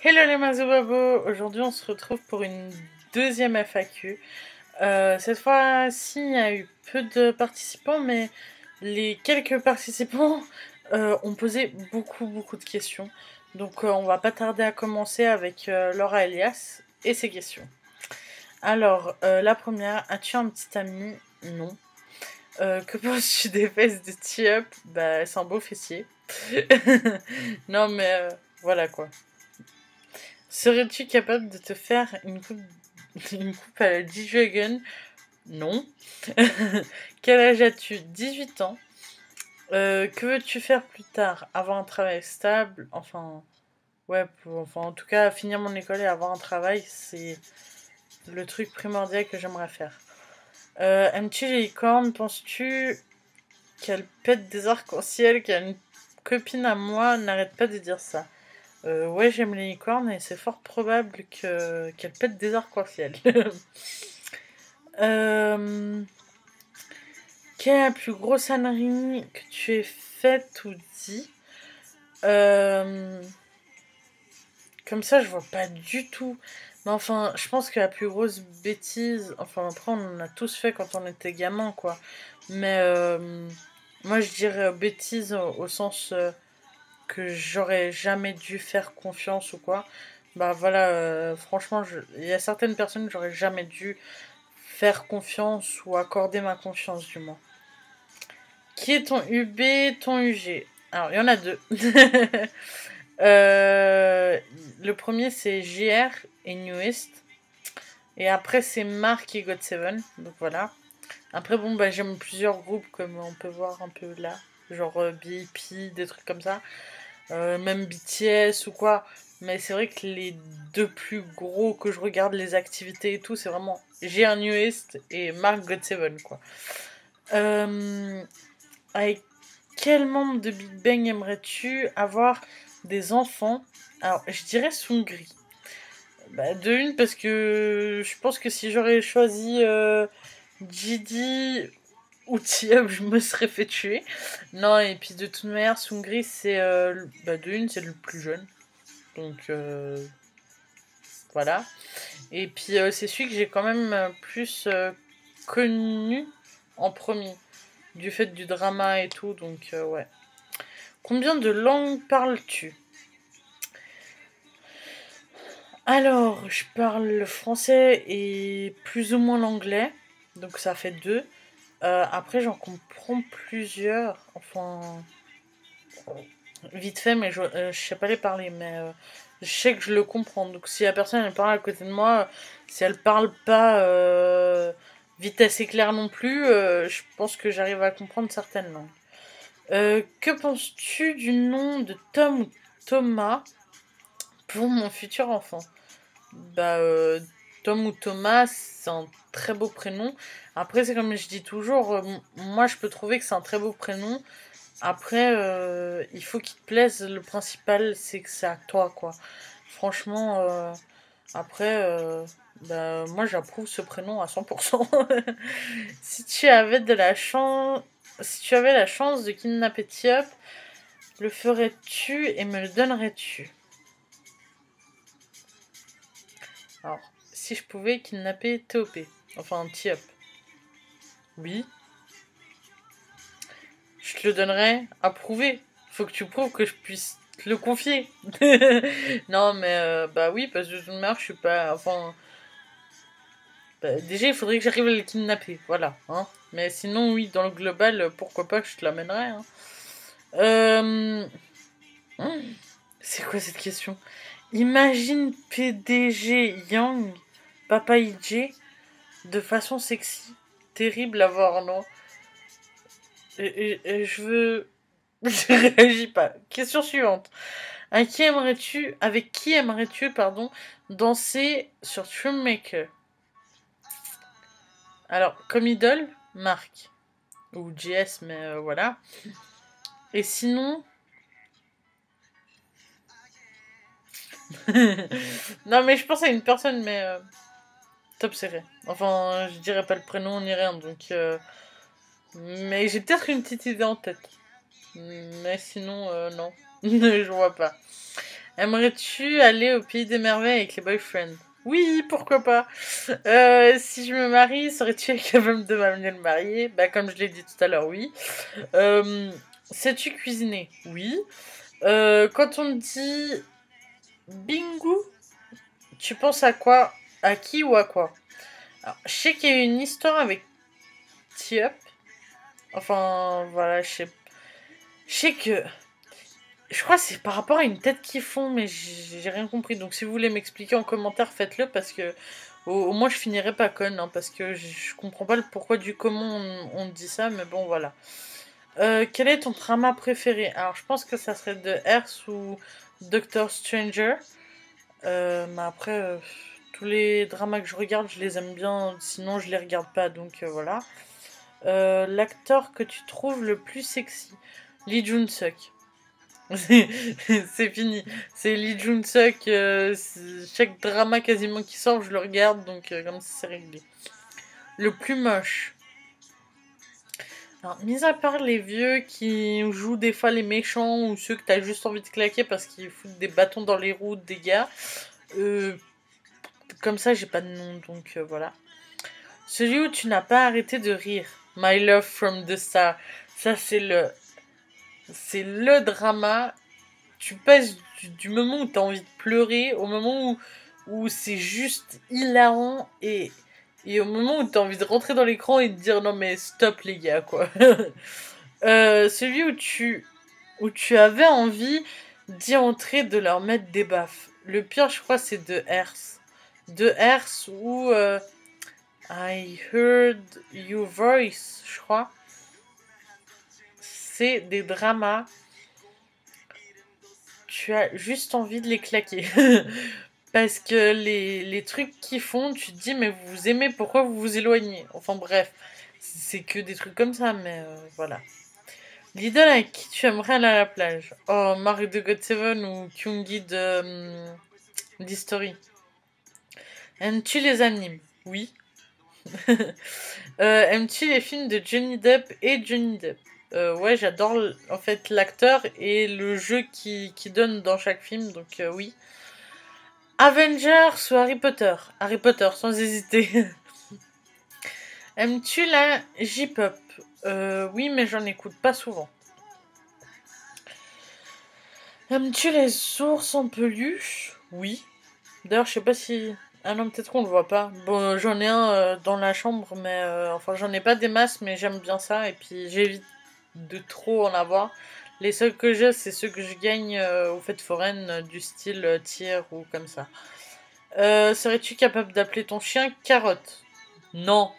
Hello les Mazoubabo, aujourd'hui on se retrouve pour une deuxième FAQ. Cette fois-ci il y a eu peu de participants, mais les quelques participants ont posé beaucoup de questions. Donc on va pas tarder à commencer avec Laura Elias et ses questions. Alors la première, as-tu un petit ami? Non. Que penses-tu des fesses de T-Up? Bah c'est un beau fessier. Non mais voilà quoi. Serais-tu capable de te faire une coupe à la G-Dragon? Non. Quel âge as-tu? 18 ans. Que veux-tu faire plus tard? Avoir un travail stable? Enfin, ouais, enfin, en tout cas, finir mon école et avoir un travail, c'est le truc primordial que j'aimerais faire. Aimes-tu les licornes? Penses-tu qu'elles pètent des arcs-en-ciel? Car une copine à moi n'arrête pas de dire ça. Ouais, j'aime les licornes et c'est fort probable qu'elles pètent des arcs-en-ciel. Quelle est la plus grosse ânerie que tu aies faite ou dit? Comme ça, je vois pas du tout. Mais enfin, je pense que la plus grosse bêtise, enfin après on en a tous fait quand on était gamin, quoi. Mais moi je dirais bêtise au sens que j'aurais jamais dû faire confiance ou quoi. Bah voilà, franchement, il y a certaines personnes que j'aurais jamais dû faire confiance ou accorder ma confiance du moins. Qui est ton UB, ton UG? Alors, il y en a deux. Le premier, c'est JR et Newest. Et après, c'est Mark et God7. Donc voilà. Après, bon, bah, j'aime plusieurs groupes, comme on peut voir un peu là. Genre BIP, des trucs comme ça. Même BTS ou quoi. Mais c'est vrai que les deux plus gros que je regarde, les activités et tout, c'est vraiment JR Newest et Mark God7, quoi. Avec quel membre de Big Bang aimerais-tu avoir des enfants? Alors, je dirais Sungri. Bah, de une, parce que je pense que si j'aurais choisi GD ou T-Up, je me serais fait tuer. Non, et puis de toute manière, Sungri, c'est. Bah, de une, c'est le plus jeune. Donc, voilà. Et puis, c'est celui que j'ai quand même plus connu en premier. Du fait du drama et tout, donc, ouais. Combien de langues parles-tu? Alors, je parle le français et plus ou moins l'anglais, donc ça fait deux. Après, j'en comprends plusieurs, enfin, vite fait, mais je sais pas les parler, mais je sais que je le comprends. Donc si la personne elle parle à côté de moi, si elle parle pas vitesse éclair non plus, je pense que j'arrive à comprendre certaines langues. Que penses-tu du nom de Tom ou Thomas pour mon futur enfant? Bah, Tom ou Thomas, c'est un très beau prénom. Après, c'est comme je dis toujours, moi je peux trouver que c'est un très beau prénom. Après, il faut qu'il te plaise. Le principal, c'est que c'est à toi, quoi. Franchement, après, bah, moi j'approuve ce prénom à 100%. Si tu avais de la chance. Si tu avais la chance de kidnapper Tiop, le ferais-tu et me le donnerais-tu? Alors, si je pouvais kidnapper TOP, enfin Tiop, oui, je te le donnerais à prouver. Faut que tu prouves que je puisse te le confier. Non, mais bah oui, parce que de toute manière, je suis pas. Enfin. Bah, déjà, il faudrait que j'arrive à le kidnapper, voilà. Hein. Mais sinon, oui, dans le global, pourquoi pas que je te l'amènerais. Hein. Euh... C'est quoi cette question? Imagine PDG Yang, Papa IJ, de façon sexy. Terrible à voir, non? Je veux. Je réagis pas. Question suivante. Avec qui aimerais-tu, pardon, danser sur Truemaker? Alors, comme idole, Marc. Ou JS, mais voilà. Et sinon. Non, mais je pense à une personne, mais top serré. Enfin, je dirais pas le prénom ni rien, donc. Mais j'ai peut-être une petite idée en tête. Mais sinon, non. Je vois pas. Aimerais-tu aller au pays des merveilles avec les boyfriends? Oui, pourquoi pas. Si je me marie, serais-tu capable de m'amener le marier? Bah, comme je l'ai dit tout à l'heure, oui. Sais-tu cuisiner? Oui. Quand on dit bingo, tu penses à quoi? À qui ou à quoi? Alors, je sais qu'il y a eu une histoire avec T-Up. Enfin, voilà, je sais que... Je crois que c'est par rapport à une tête qu'ils font, mais j'ai rien compris. Donc si vous voulez m'expliquer en commentaire, faites-le, parce que au moins je finirai pas conne, hein, parce que je comprends pas le pourquoi du comment on dit ça, mais bon, voilà. Quel est ton drama préféré? Alors, je pense que ça serait de Earth ou Doctor Stranger. Mais après, tous les dramas que je regarde, je les aime bien, sinon je les regarde pas, donc voilà. L'acteur que tu trouves le plus sexy? Lee Jun-suk. C'est fini. C'est Lee Jun-suk. Chaque drama quasiment qui sort, je le regarde, donc comme ça c'est réglé. Le plus moche. Alors, mis à part les vieux qui jouent des fois les méchants ou ceux que t'as juste envie de claquer parce qu'ils foutent des bâtons dans les roues des gars, comme ça j'ai pas de nom, donc voilà. Celui où tu n'as pas arrêté de rire. My Love from the Star. Ça c'est le drama. Tu passes du moment où t'as envie de pleurer au moment où c'est juste hilarant et au moment où t'as envie de rentrer dans l'écran et de dire non mais stop les gars quoi. Celui où tu avais envie d'y entrer, de leur mettre des baffes. Le pire je crois c'est de Earth. De Earth où I heard your voice, je crois. C'est des dramas. Tu as juste envie de les claquer. Parce que les trucs qu'ils font, tu te dis, mais vous vous aimez, pourquoi vous vous éloignez? Enfin bref, c'est que des trucs comme ça, mais voilà. L'idole avec qui tu aimerais aller à la plage? Oh, Marie de God7 ou Kyungi de d'History. Aimes-tu les animes? Oui. Aimes-tu les films de Johnny Depp et Johnny Depp? Ouais, j'adore en fait l'acteur et le jeu qui donne dans chaque film, donc oui. Avengers ou Harry Potter? Harry Potter, sans hésiter. Aimes-tu la J-pop? Oui, mais j'en écoute pas souvent. Aimes-tu les ours en peluche? Oui. D'ailleurs, je sais pas si... Ah non, peut-être qu'on le voit pas. Bon, j'en ai un dans la chambre, mais... enfin, j'en ai pas des masses, mais j'aime bien ça. Et puis, j'évite de trop en avoir. Les seuls que j'ai, c'est ceux que je gagne aux fêtes foraines, du style tir ou comme ça. Serais-tu capable d'appeler ton chien Carotte? Non.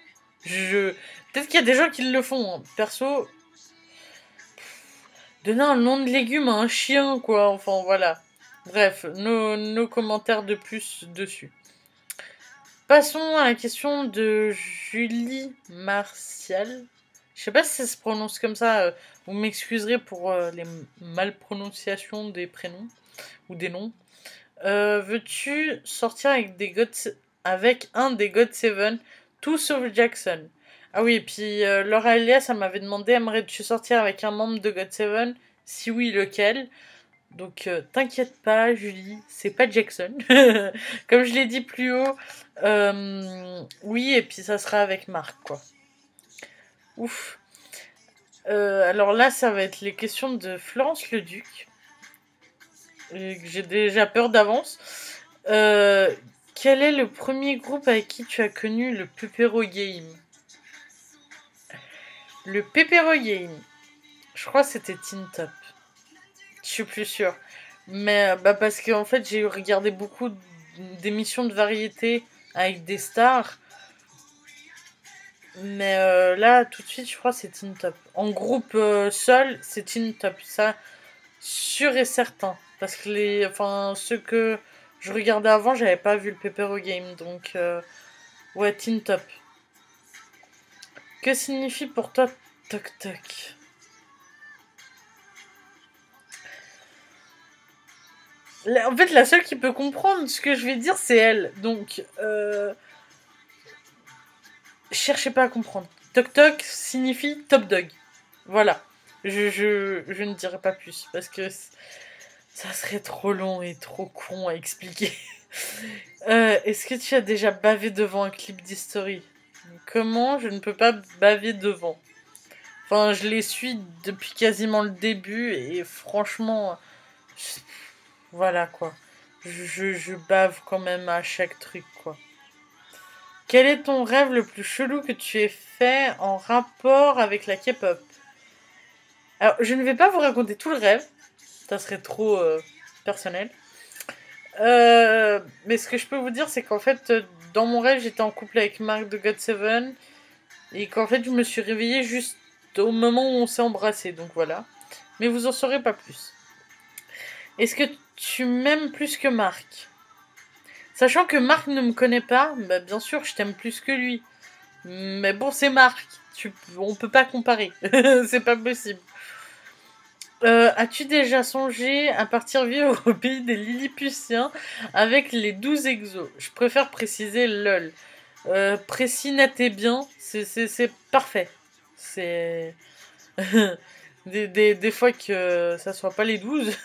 Peut-être qu'il y a des gens qui le font. Hein. Perso, donner un nom de légume à un chien, quoi. Enfin, voilà. Bref, nos commentaires de plus dessus. Passons à la question de Julie Martial. Je sais pas si ça se prononce comme ça. Vous m'excuserez pour les malprononciations des prénoms ou des noms. Veux-tu sortir avec un des God7, tout sauf Jackson? Ah oui, et puis Laura Elias, elle m'avait demandé, aimerais-tu sortir avec un membre de God7? Si oui, lequel? Donc t'inquiète pas, Julie, c'est pas Jackson. Comme je l'ai dit plus haut, oui, et puis ça sera avec Marc, quoi. Ouf. Alors là, ça va être les questions de Florence Leduc. J'ai déjà peur d'avance. Quel est le premier groupe avec qui tu as connu le Pepero Game? Le Pepero Game. Je crois que c'était Teen Top. Je suis plus sûre. Mais bah parce qu'en fait, j'ai regardé beaucoup d'émissions de variété avec des stars. Mais là, tout de suite, je crois que c'est Teen Top. En groupe seul, c'est Teen Top. Ça, sûr et certain. Parce que ceux que je regardais avant, j'avais pas vu le Pepero Game. Donc, ouais, Teen Top. Que signifie pour toi Toc Toc? En fait, la seule qui peut comprendre ce que je vais dire, c'est elle. Donc, cherchez pas à comprendre. Toc Toc signifie Top Dog. Voilà. Je ne dirai pas plus. Parce que Ça serait trop long et trop con à expliquer. Est-ce que tu as déjà bavé devant un clip d'History? Comment je ne peux pas baver devant? Enfin, je les suis depuis quasiment le début et franchement, voilà quoi. Je bave quand même à chaque truc quoi. Quel est ton rêve le plus chelou que tu aies fait en rapport avec la K-pop? Alors, je ne vais pas vous raconter tout le rêve, ça serait trop personnel. Mais ce que je peux vous dire, c'est qu'en fait, dans mon rêve, j'étais en couple avec Marc de God7 et qu'en fait, je me suis réveillée juste au moment où on s'est embrassé, donc voilà. Mais vous en saurez pas plus. Est-ce que tu m'aimes plus que Marc? Sachant que Marc ne me connaît pas, bah bien sûr, je t'aime plus que lui. Mais bon, c'est Marc. On peut pas comparer. C'est pas possible. As-tu déjà songé à partir vivre au pays des Lilliputiens avec les 12 exos? Je préfère préciser LOL. Précis, net et bien, c'est parfait. C'est... des fois que ça soit pas les 12.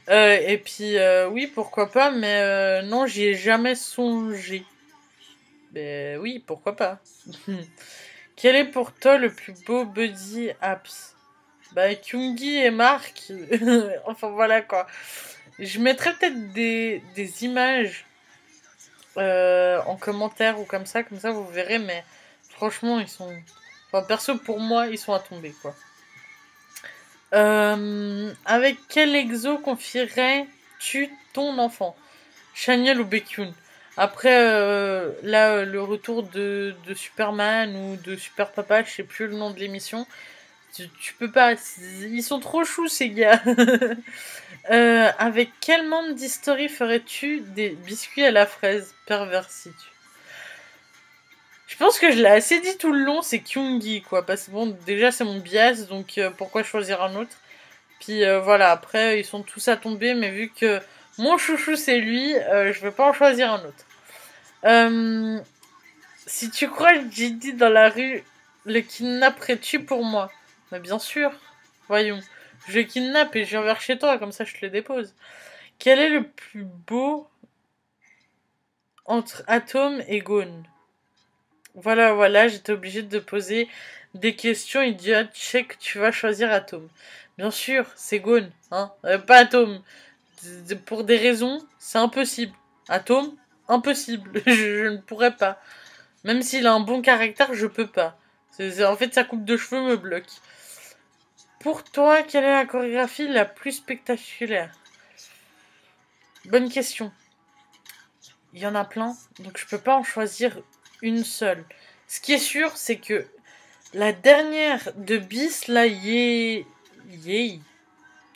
Et puis, oui, pourquoi pas, mais non, j'y ai jamais songé. Ben oui, pourquoi pas. Quel est pour toi le plus beau buddy apps? Bah, Kyungi et Mark. Enfin, voilà quoi. Je mettrais peut-être des images en commentaire ou comme ça vous verrez, mais franchement, ils sont. Enfin, perso, pour moi, ils sont à tomber quoi. Avec quel exo confierais-tu ton enfant? Chaniel ou Baekhyun? Après, là, le retour de Superman ou de Super Papa, je sais plus le nom de l'émission. Tu peux pas. Ils sont trop choux, ces gars. Avec quel membre d'History ferais-tu des biscuits à la fraise? Perversitu. Je pense que je l'ai assez dit tout le long, c'est Kyungi, quoi. Parce que bon, déjà, c'est mon bias, donc pourquoi choisir un autre? Puis voilà, après, ils sont tous à tomber, mais vu que mon chouchou, c'est lui, je vais pas en choisir un autre. Si tu crois j'ai dit dans la rue, le kidnapperais-tu pour moi? Mais bien sûr, voyons. Je le kidnappe et je viens vers chez toi, comme ça je te le dépose. Quel est le plus beau entre Atom et Gone? Voilà, voilà, j'étais obligée de poser des questions idiotes. Je sais que tu vas choisir Atom. Bien sûr, c'est Gone, hein, pas Atom. Pour des raisons, c'est impossible. Atom, impossible. Je ne pourrais pas. Même s'il a un bon caractère, je peux pas. En fait, sa coupe de cheveux me bloque. Pour toi, quelle est la chorégraphie la plus spectaculaire? Bonne question. Il y en a plein, donc je peux pas en choisir une seule. Ce qui est sûr, c'est que la dernière de Bis, là, yay.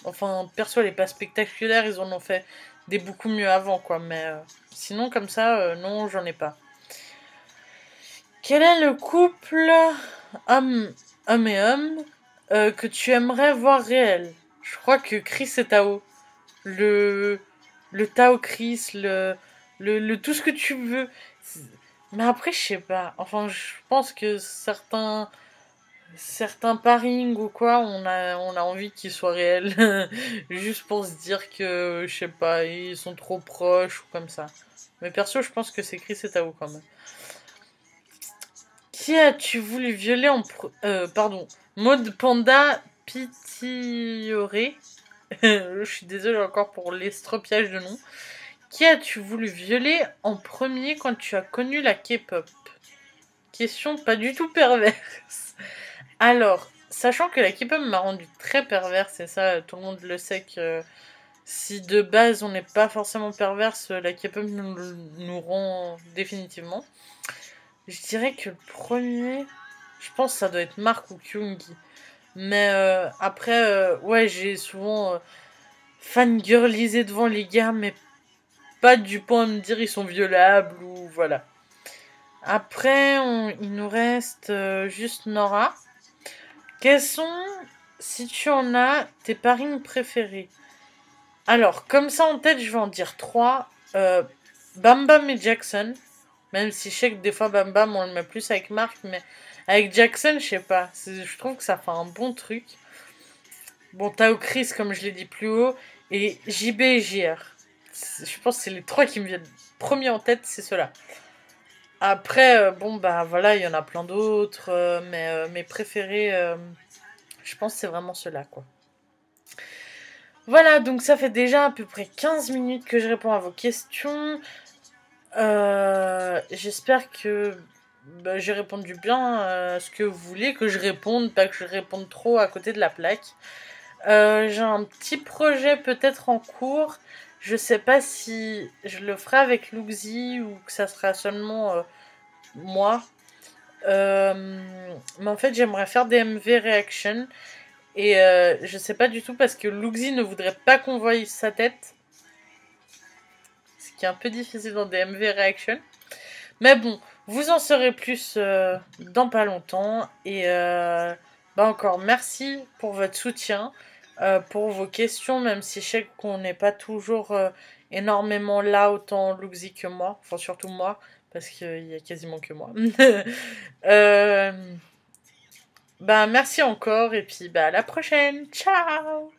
Enfin, perso, elle est pas spectaculaire, ils en ont fait des beaucoup mieux avant, quoi. Mais sinon, comme ça, non, j'en ai pas. Quel est le couple homme, homme et homme que tu aimerais voir réel? Je crois que Chris et Tao. Le, le Tao Chris, le tout ce que tu veux. Mais après, je sais pas. Enfin, je pense que certains pairings ou quoi, on a envie qu'ils soient réels. Juste pour se dire que, je sais pas, ils sont trop proches ou comme ça. Mais perso, je pense que c'est Chris et Tao quand même. Qui as-tu voulu violer pardon. Mode Panda Pitioré. Je suis désolée encore pour l'estropiage de nom. Qui as-tu voulu violer en premier quand tu as connu la K-pop? Question pas du tout perverse. Alors, sachant que la K-pop m'a rendu très perverse, et ça, tout le monde le sait que si de base on n'est pas forcément perverse, la K-pop nous rend définitivement. Je dirais que le premier, je pense que ça doit être Mark ou Kyungi. Mais après, ouais, j'ai souvent fangirlisé devant les gars, mais pas du point à me dire ils sont violables ou voilà. Après, il nous reste juste Nora. Quels sont, si tu en as, tes parings préférés? Alors, comme ça en tête, je vais en dire trois. Bam Bam et Jackson. Même si je sais que des fois Bam Bam on le met plus avec Marc, mais avec Jackson, je sais pas. Je trouve que ça fait un bon truc. Bon, Tao Chris, comme je l'ai dit plus haut. Et JB et JR. Je pense que c'est les trois qui me viennent premiers en tête, c'est ceux-là. Après, bon, bah voilà, il y en a plein d'autres, mais mes préférés, je pense que c'est vraiment ceux-là, quoi. Voilà, donc ça fait déjà à peu près 15 minutes que je réponds à vos questions. J'espère que bah, j'ai répondu bien à ce que vous voulez que je réponde, pas que je réponde trop à côté de la plaque. J'ai un petit projet peut-être en cours. Je sais pas si je le ferai avec Luxi ou que ça sera seulement moi. Mais en fait, j'aimerais faire des MV Reaction. Et je sais pas du tout parce que Luxi ne voudrait pas qu'on voie sa tête. Ce qui est un peu difficile dans des MV Reaction. Mais bon, vous en saurez plus dans pas longtemps. Et bah encore merci pour votre soutien, pour vos questions, même si je sais qu'on n'est pas toujours énormément là, autant Luxi que moi. Enfin, surtout moi, parce qu'il y a quasiment que moi. Bah merci encore, et puis bah à la prochaine. Ciao!